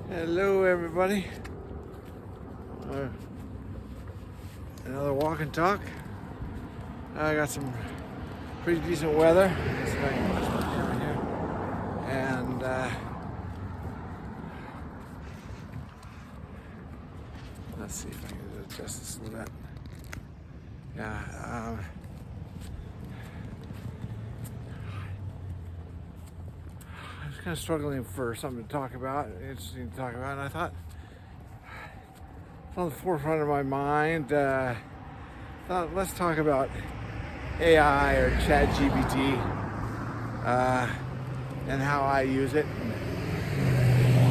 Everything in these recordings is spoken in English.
Hello, everybody. Uh, Another walk and talk. I got some pretty decent weather. Let's see if I can put this down here. And let's see if I can adjust this a little bit. Yeah. I was kind of struggling for something to talk about, interesting to talk about, and I thought it's on the forefront of my mind. Thought let's talk about AI or ChatGPT and how I use it,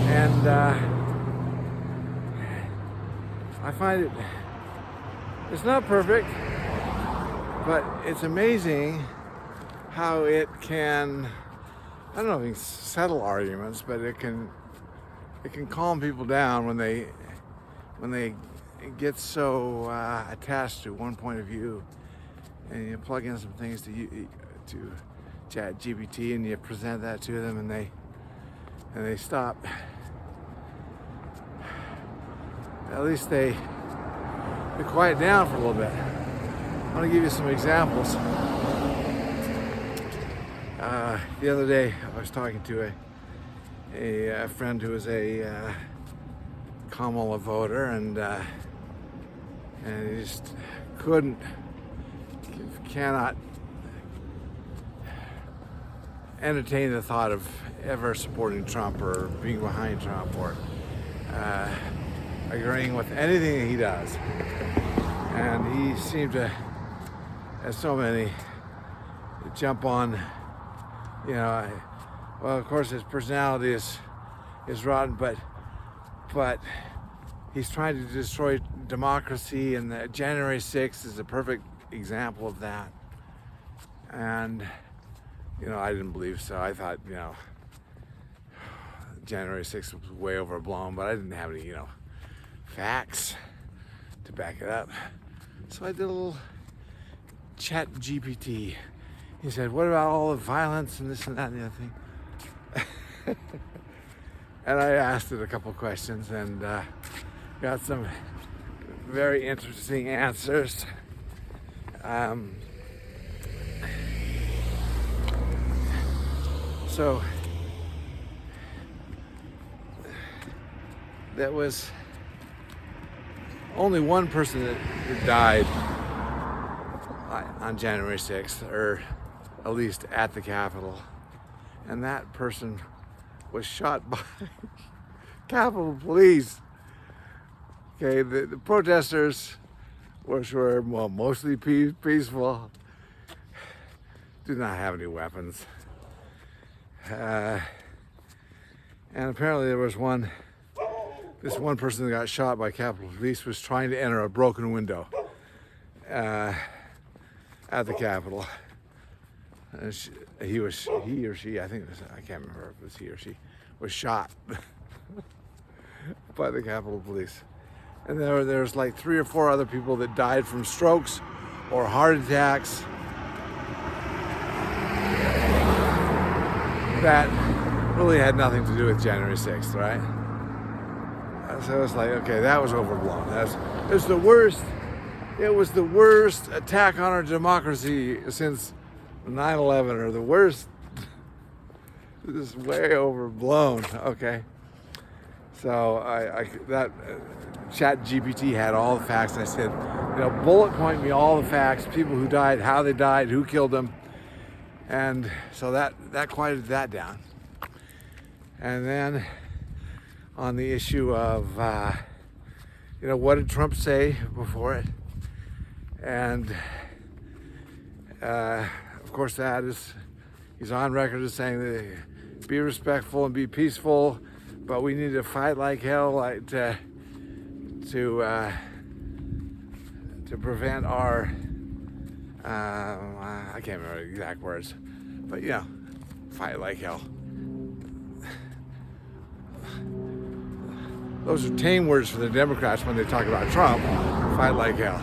and I find it's not perfect, but it's amazing how it can. I don't know if it can settle arguments, but it can calm people down when they get so attached to one point of view, and you plug in some things to ChatGPT and you present that to them, and they stop. At least they quiet down for a little bit. I want to give you some examples. The other day, I was talking to a friend who is a Kamala voter, and he just cannot entertain the thought of ever supporting Trump or being behind Trump or agreeing with anything that he does. And he seemed to, as so many, jump on. Well, of course, his personality is rotten, but he's trying to destroy democracy, and the January 6th is a perfect example of that. And I didn't believe so. I thought January 6th was way overblown, but I didn't have any facts to back it up. So I did a little chat GPT. He said, what about all the violence and this and that and the other thing? And I asked it a couple questions and got some very interesting answers. So there was only one person that died on January 6th, or at least at the Capitol, and that person was shot by Capitol Police. Okay, the protesters, which were mostly peaceful, did not have any weapons, and apparently there was this one person that got shot by Capitol Police was trying to enter a broken window at the Capitol. And he or she, I can't remember if it was he or she, was shot by the Capitol Police. And there's like 3 or 4 other people that died from strokes or heart attacks that really had nothing to do with January 6th, right? So it's like, okay, that was overblown. It was the worst. It was the worst attack on our democracy since 9/11, or the worst. This is way overblown. Okay. So that ChatGPT had all the facts. I said, bullet point me all the facts, people who died, how they died, who killed them, and so that quieted that down. And then on the issue of what did Trump say before it, and of course he's on record as saying that be respectful and be peaceful, but we need to fight like hell to prevent our I can't remember the exact words, but fight like hell. Those are tame words for the Democrats when they talk about Trump. Fight like hell.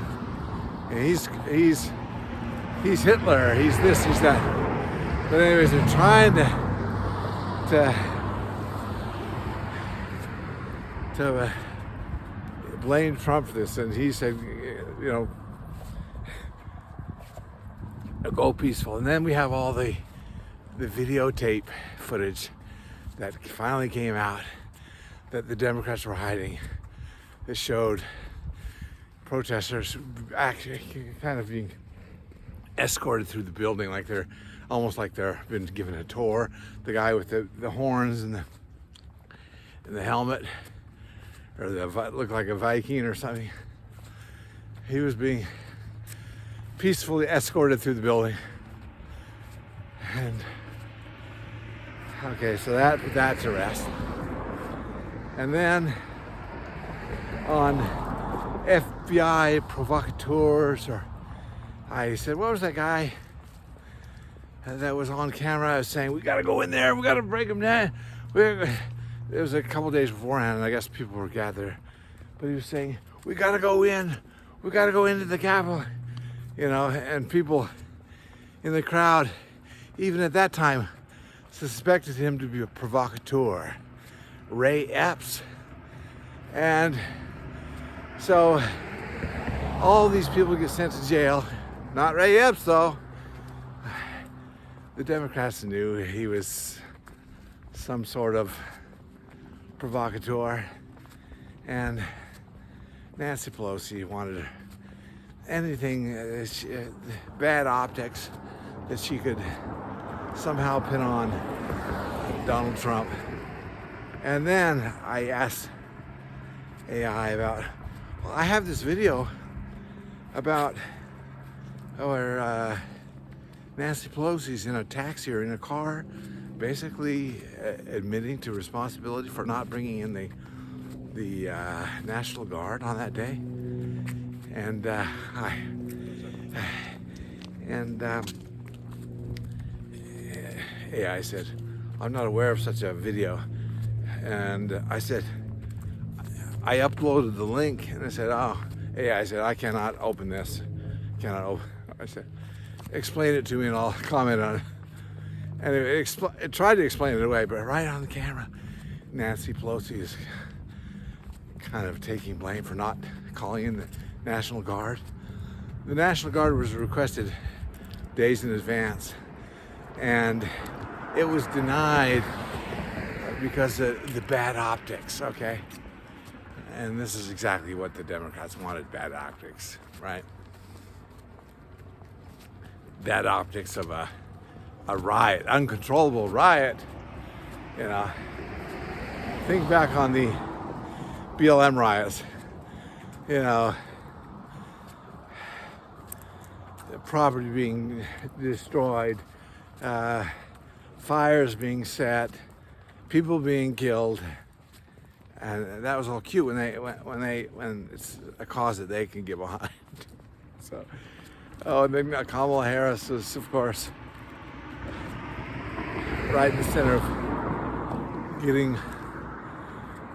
And he's Hitler. He's this. He's that. But anyways, they're trying to to blame Trump for this, and he said, go peaceful. And then we have all the videotape footage that finally came out that the Democrats were hiding, that showed protesters actually kind of being escorted through the building like they're almost like they're been given a tour. The guy with the horns and the helmet, or looked like a Viking or something, he was being peacefully escorted through the building. And okay, so that's arrest. And then on FBI provocateurs, or I said, what was that guy that was on camera? I was saying, we got to go in there, we got to break them down. It was a couple days beforehand, and I guess people were gathered. But he was saying, we got to go in, we got to go into the Capitol, and people in the crowd, even at that time, suspected him to be a provocateur, Ray Epps. And so all these people get sent to jail. Not Ray Epps, though. The Democrats knew he was some sort of provocateur, and Nancy Pelosi wanted anything, bad optics that she could somehow pin on Donald Trump. And then I asked AI about, well, I have this video about where Nancy Pelosi's in a taxi or in a car, basically admitting to responsibility for not bringing in the National Guard on that day. And AI said, I'm not aware of such a video. And I said, I uploaded the link, and I said, AI said, I cannot open this. I said, explain it to me and I'll comment on it. And it tried to explain it away, but right on the camera, Nancy Pelosi is kind of taking blame for not calling in the National Guard. The National Guard was requested days in advance, and it was denied because of the bad optics, okay? And this is exactly what the Democrats wanted, bad optics, right? Bad optics of a riot, uncontrollable riot. Think back on the BLM riots, the property being destroyed, fires being set, people being killed, and that was all cute when it's a cause that they can get behind. So, and then Kamala Harris was, of course, right in the center of getting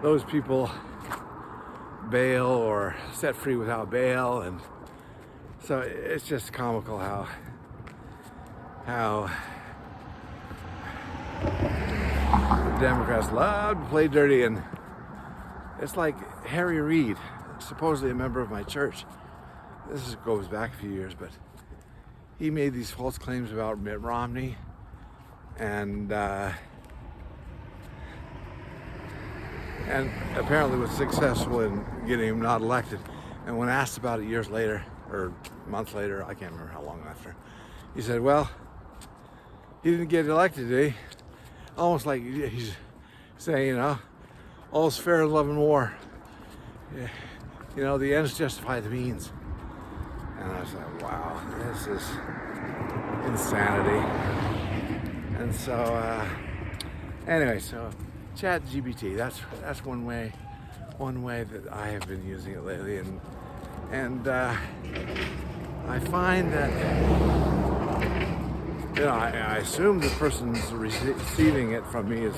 those people bail or set free without bail, and so it's just comical how the Democrats love to play dirty. And it's like Harry Reid, supposedly a member of my church. This goes back a few years, but he made these false claims about Mitt Romney, and apparently was successful in getting him not elected. And when asked about it years later, or months later, I can't remember how long after, he said, well, he didn't get elected, did he? Almost like he's saying, all's fair in love and war. The ends justify the means. And I was like, wow, this is insanity. And so, anyway, so ChatGPT, that's one way that I have been using it lately, and I find that I assume the person who's receiving it from me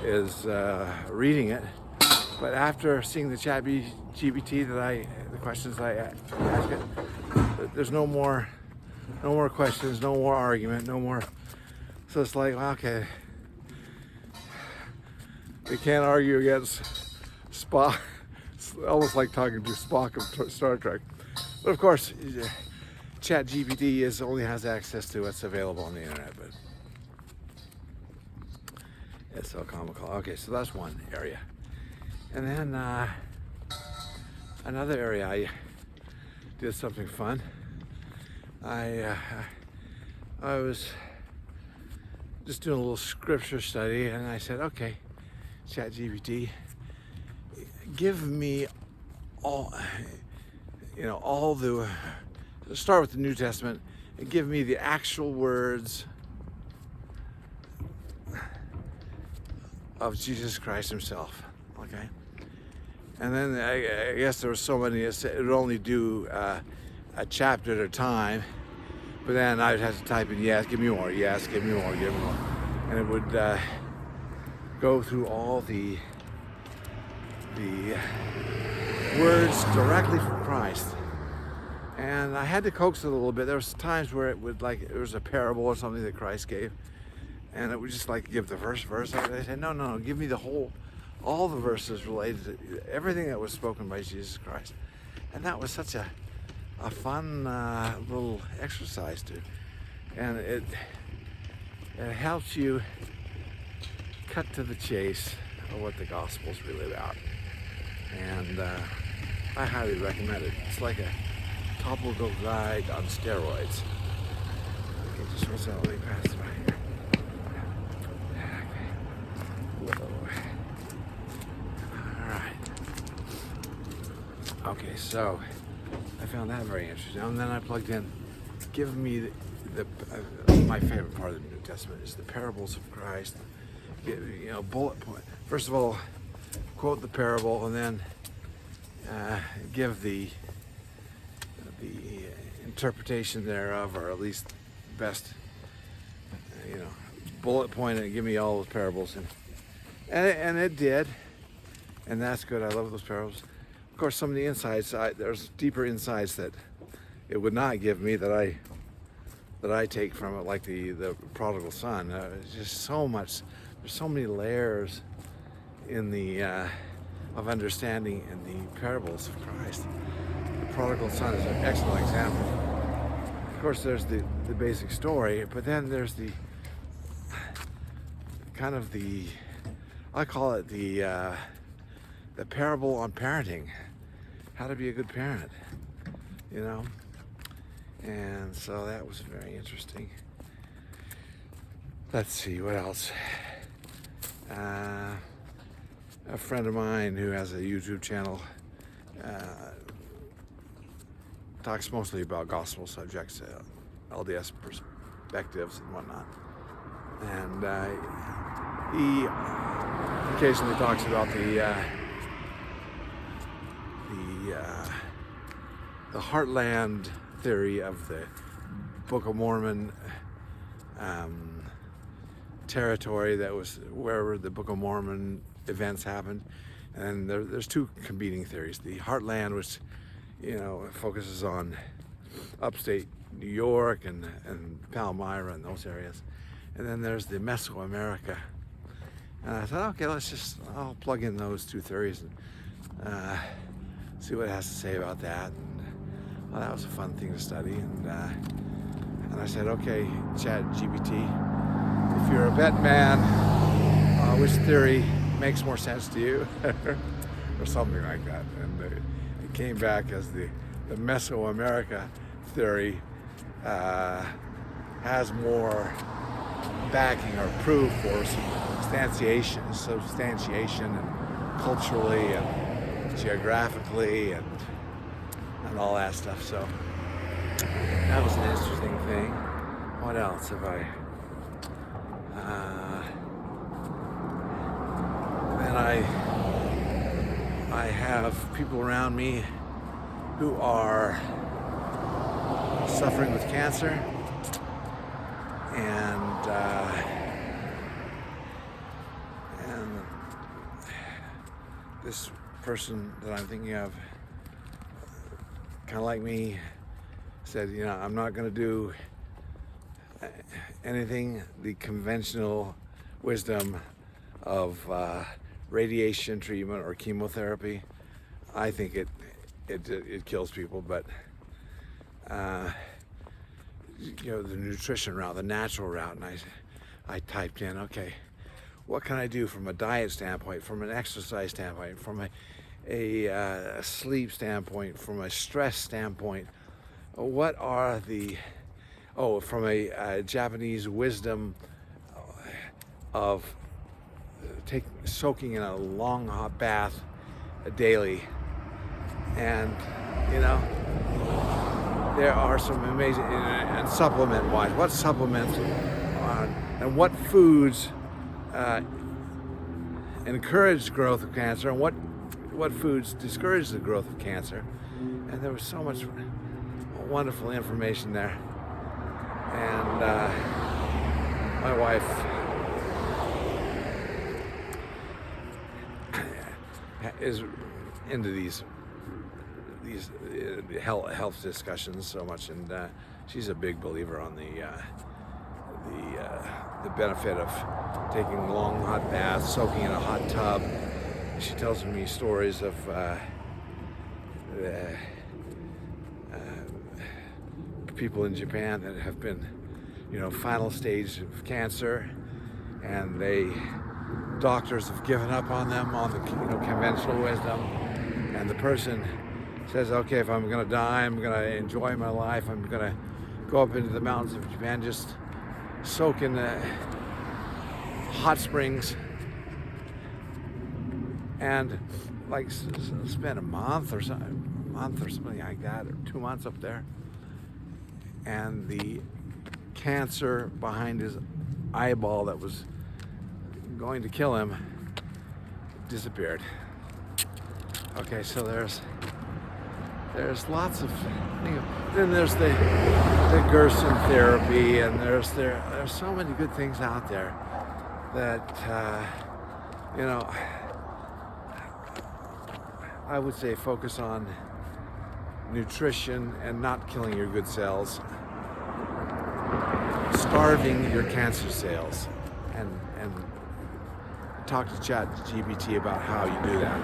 is reading it, but after seeing the ChatGPT the questions I ask it, there's no more questions, no more argument, no more. So it's like, well, okay, they can't argue against Spock, it's almost like talking to Spock of Star Trek. But of course, ChatGPT only has access to what's available on the internet, but it's so comical. Okay, so that's one area. And then another area, I did something fun. I was just doing a little scripture study, and I said, okay, ChatGPT, give me all the, start with the New Testament and give me the actual words of Jesus Christ himself, okay? And then I guess there were so many, it would only do a chapter at a time, but then I would have to type in, yes, give me more, yes, give me more, give me more. And it would go through all the words directly from Christ. And I had to coax it a little bit. There was times where it would, like, it was a parable or something that Christ gave, and it would just like give the verse. I said, no, give me the whole, all the verses related to everything that was spoken by Jesus Christ. And that was such a fun little exercise too. And it helps you cut to the chase of what the gospel is really about. And I highly recommend it. It's like a topical guide on steroids. Okay, just one second, let me pass it right here. Okay. Whoa. All right. Okay, so I found that very interesting. And then I plugged in, give me my favorite part of the New Testament is the parables of Christ. Bullet point. First of all, quote the parable, and then give the interpretation thereof, or at least best, bullet point and give me all those parables, and it did, and that's good. I love those parables. Of course, some of the insights, there's deeper insights that it would not give me that I take from it, like the prodigal son. It's just so much. There's so many layers in the of understanding in the parables of Christ. The prodigal son is an excellent example. Of course, there's the basic story, but then there's the kind of I call it the parable on parenting, how to be a good parent, and so that was very interesting. Let's see, what else? A friend of mine who has a YouTube channel talks mostly about gospel subjects, LDS perspectives and whatnot. And he occasionally talks about the heartland theory of the Book of Mormon territory that was wherever the Book of Mormon events happened. And there's two competing theories. The heartland, which focuses on upstate New York and Palmyra and those areas. And then there's the Mesoamerica. And I thought, okay, I'll plug in those two theories and see what it has to say about that. And that was a fun thing to study. And I said, okay, ChatGPT, if you're a vet man, which theory makes more sense to you? Or something like that. And it came back as the Mesoamerica theory has more backing or proof for substantiation and culturally and geographically and all that stuff. So that was an interesting thing. What else have I? Then I have people around me who are suffering with cancer, and this person that I'm thinking of, kind of like me, said, I'm not going to do anything the conventional wisdom of radiation treatment or chemotherapy. I think it kills people, but the nutrition route, the natural route, and I typed in, okay, what can I do from a diet standpoint, from an exercise standpoint, from a sleep standpoint, from a stress standpoint? What are from a Japanese wisdom of soaking in a long hot bath daily, and there are some amazing, and supplement wise, what supplements and what foods encourage growth of cancer, and what foods discourage the growth of cancer. And there was so much wonderful information there. And my wife is into these health discussions so much, and she's a big believer on the benefit of taking long hot baths, soaking in a hot tub. She tells me stories of people in Japan that have been, final stage of cancer, and doctors have given up on them on the conventional wisdom, and the person says, okay, if I'm going to die, I'm going to enjoy my life, I'm going to go up into the mountains of Japan, just soak in the hot springs, and spend a month or something like that, or 2 months up there, and the cancer behind his eyeball that was going to kill him disappeared. Okay, so there's lots of things. Then there's the Gerson therapy, and there's so many good things out there that I would say focus on nutrition and not killing your good cells, starving your cancer cells, and talk to ChatGPT about how you do that.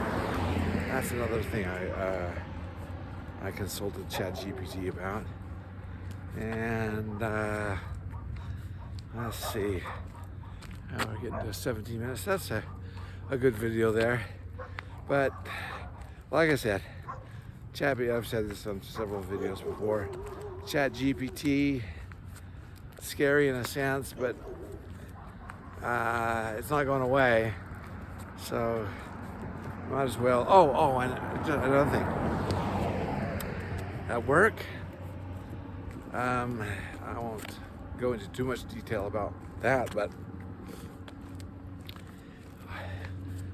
That's another thing I consulted ChatGPT about. And let's see, we're getting to 17 minutes. That's a good video there. But like I said, I've said this on several videos before, ChatGPT, scary in a sense, but it's not going away. So might as well. Oh, and another thing. At work, I won't go into too much detail about that, but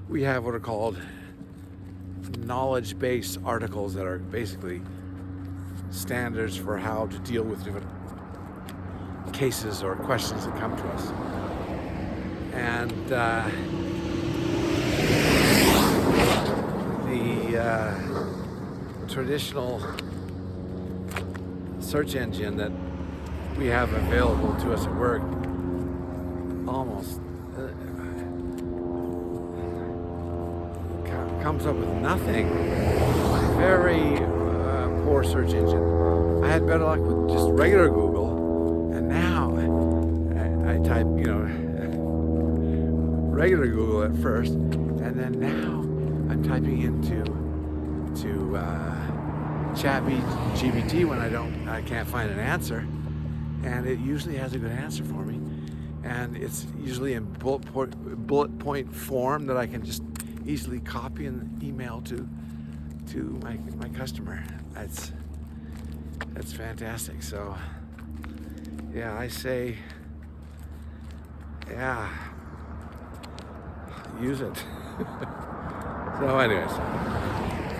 we have what are called knowledge-based articles that are basically standards for how to deal with different cases or questions that come to us. And the traditional search engine that we have available to us at work almost comes up with nothing. Very poor search engine. I had better luck with just regular Google, and now I type, regular Google at first, and then now I'm typing into ChatGPT when I can't find an answer, and it usually has a good answer for me, and it's usually in bullet point form that I can just easily copy and email to my customer. That's fantastic. So yeah, I say, yeah, use it. So anyways,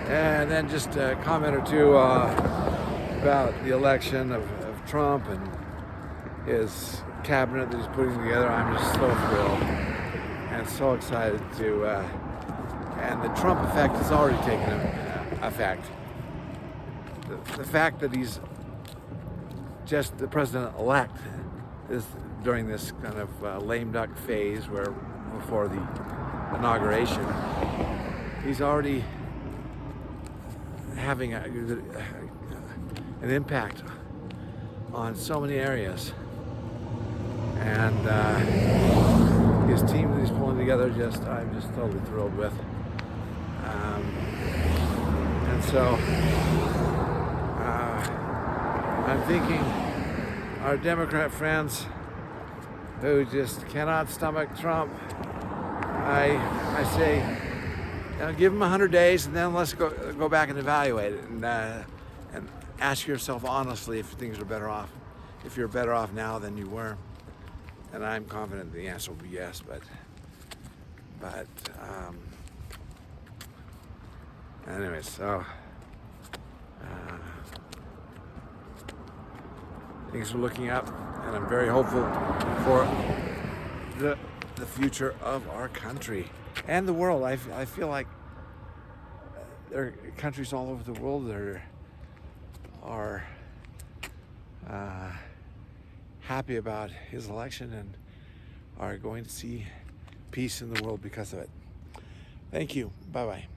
and then just a comment or two about the election of Trump and his cabinet that he's putting together. I'm just so thrilled and so excited to, and the Trump effect has already taken effect. The fact that he's just the president-elect is during this kind of lame duck phase where before the inauguration, he's already having an impact on so many areas. And his team that he's pulling together, I'm just totally thrilled with. And so I'm thinking our Democrat friends who just cannot stomach Trump, I say, give him 100 days and then let's go back and evaluate it and ask yourself honestly if things are better off, if you're better off now than you were. And I'm confident the answer will be yes, but anyway, so things are looking up, and I'm very hopeful for the future of our country and the world. I feel like there are countries all over the world that are happy about his election and are going to see peace in the world because of it. Thank you. Bye-bye.